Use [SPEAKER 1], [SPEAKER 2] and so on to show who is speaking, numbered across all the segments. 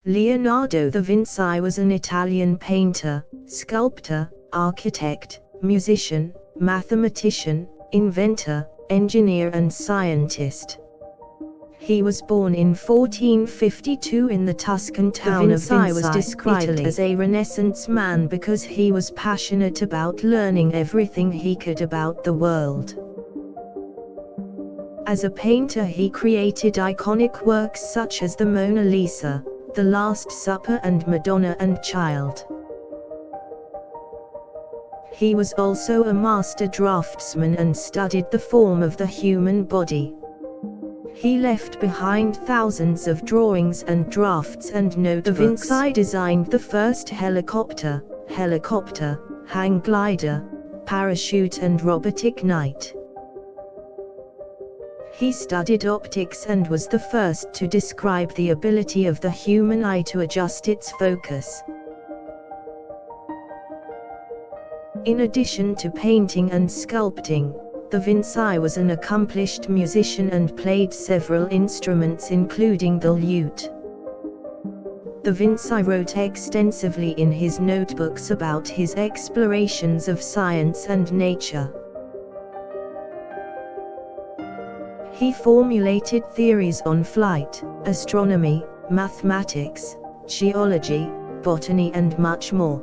[SPEAKER 1] Leonardo da Vinci was an Italian painter, sculptor, architect, musician, mathematician, inventor, engineer and scientist. He was born in 1452 in the Tuscan town of Vinci. Was described as a Renaissance man because he was passionate about learning everything he could about the world. As a painter, he created iconic works such as the Mona Lisa, The Last Supper and Madonna and Child. He was also a master draftsman and studied the form of the human body. He left behind thousands of drawings and drafts and notebooks. Da Vinci designed the first helicopter, hang glider, parachute and robotic knight. He studied optics and was the first to describe the ability of the human eye to adjust its focus. In addition to painting and sculpting, Da Vinci was an accomplished musician and played several instruments including the lute. Da Vinci wrote extensively in his notebooks about his explorations of science and nature. He formulated theories on flight, astronomy, mathematics, geology, botany and much more.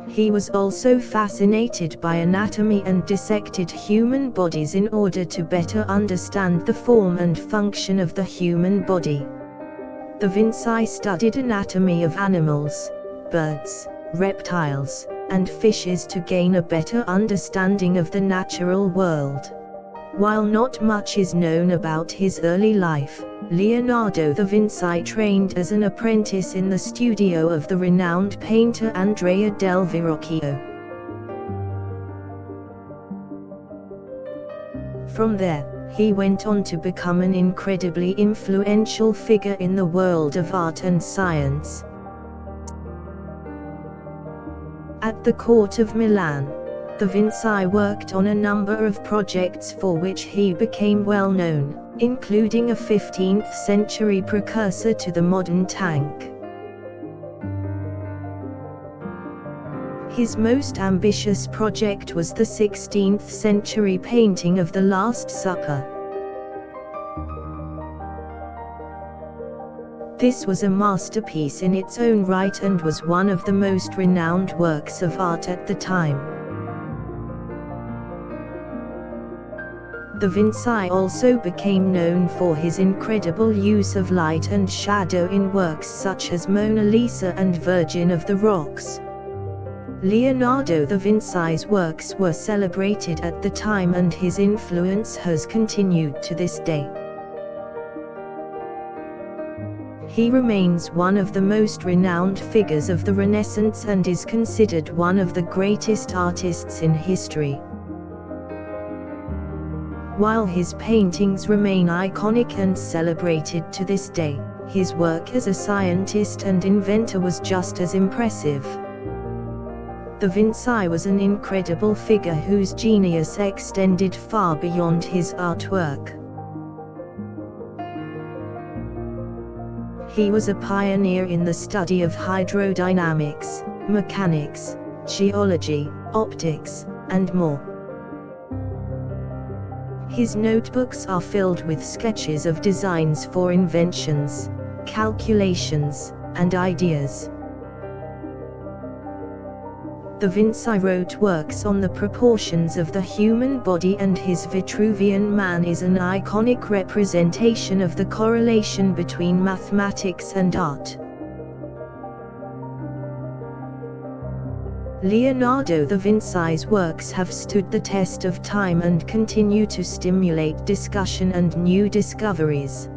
[SPEAKER 1] He was also fascinated by anatomy and dissected human bodies in order to better understand the form and function of the human body. Da Vinci studied anatomy of animals, birds, reptiles, and fishes to gain a better understanding of the natural world. While not much is known about his early life, Leonardo da Vinci trained as an apprentice in the studio of the renowned painter Andrea del Verrocchio. From there, he went on to become an incredibly influential figure in the world of art and science. At the court of Milan, Da Vinci worked on a number of projects for which he became well known, including a 15th century precursor to the modern tank. His most ambitious project was the 16th century painting of The Last Supper. This was a masterpiece in its own right and was one of the most renowned works of art at the time. Da Vinci also became known for his incredible use of light and shadow in works such as Mona Lisa and Virgin of the Rocks. Leonardo da Vinci's works were celebrated at the time and his influence has continued to this day. He remains one of the most renowned figures of the Renaissance and is considered one of the greatest artists in history. While his paintings remain iconic and celebrated to this day, his work as a scientist and inventor was just as impressive. Da Vinci was an incredible figure whose genius extended far beyond his artwork. He was a pioneer in the study of hydrodynamics, mechanics, geology, optics, and more. His notebooks are filled with sketches of designs for inventions, calculations, and ideas. Da Vinci wrote works on the proportions of the human body, and his Vitruvian Man is an iconic representation of the correlation between mathematics and art. Leonardo da Vinci's works have stood the test of time and continue to stimulate discussion and new discoveries.